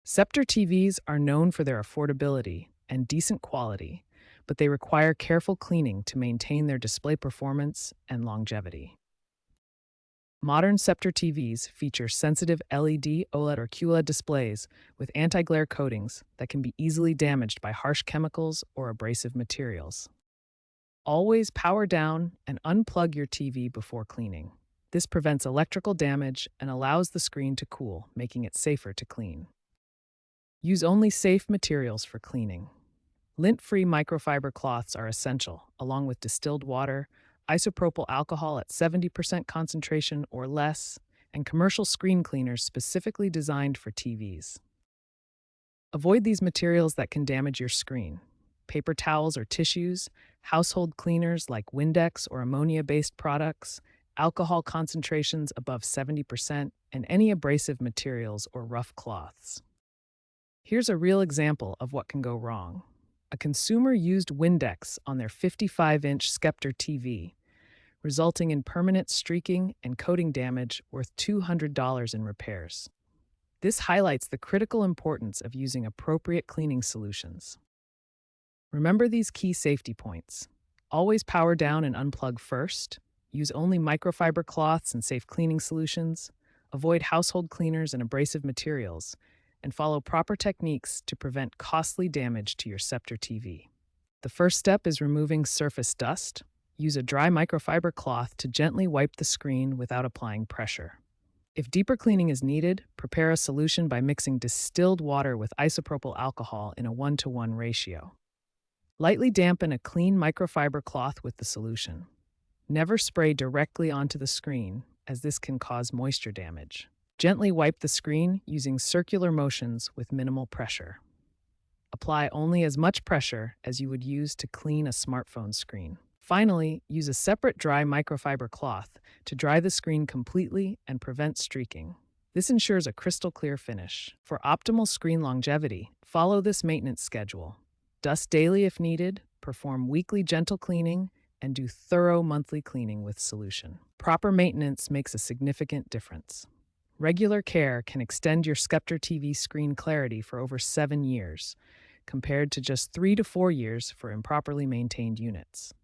Sceptre TVs are known for their affordability and decent quality, but they require careful cleaning to maintain their display performance and longevity. Modern Sceptre TVs feature sensitive LED, OLED, or QLED displays with anti-glare coatings that can be easily damaged by harsh chemicals or abrasive materials. Always power down and unplug your TV before cleaning. This prevents electrical damage and allows the screen to cool, making it safer to clean. Use only safe materials for cleaning. Lint-free microfiber cloths are essential, along with distilled water, isopropyl alcohol at 70% concentration or less, and commercial screen cleaners specifically designed for TVs. Avoid these materials that can damage your screen. Paper towels or tissues, household cleaners like Windex or ammonia-based products, alcohol concentrations above 70%, and any abrasive materials or rough cloths. Here's a real example of what can go wrong. A consumer used Windex on their 55-inch Sceptre TV, resulting in permanent streaking and coating damage worth $200 in repairs. This highlights the critical importance of using appropriate cleaning solutions. Remember these key safety points. Always power down and unplug first. Use only microfiber cloths and safe cleaning solutions. Avoid household cleaners and abrasive materials, and follow proper techniques to prevent costly damage to your Sceptre TV. The first step is removing surface dust. Use a dry microfiber cloth to gently wipe the screen without applying pressure. If deeper cleaning is needed, prepare a solution by mixing distilled water with isopropyl alcohol in a 1-to-1 ratio. Lightly dampen a clean microfiber cloth with the solution. Never spray directly onto the screen, as this can cause moisture damage. Gently wipe the screen using circular motions with minimal pressure. Apply only as much pressure as you would use to clean a smartphone screen. Finally, use a separate dry microfiber cloth to dry the screen completely and prevent streaking. This ensures a crystal clear finish. For optimal screen longevity, follow this maintenance schedule. Dust daily if needed, perform weekly gentle cleaning, and do thorough monthly cleaning with solution. Proper maintenance makes a significant difference. Regular care can extend your Sceptre TV screen clarity for over 7 years, compared to just 3 to 4 years for improperly maintained units.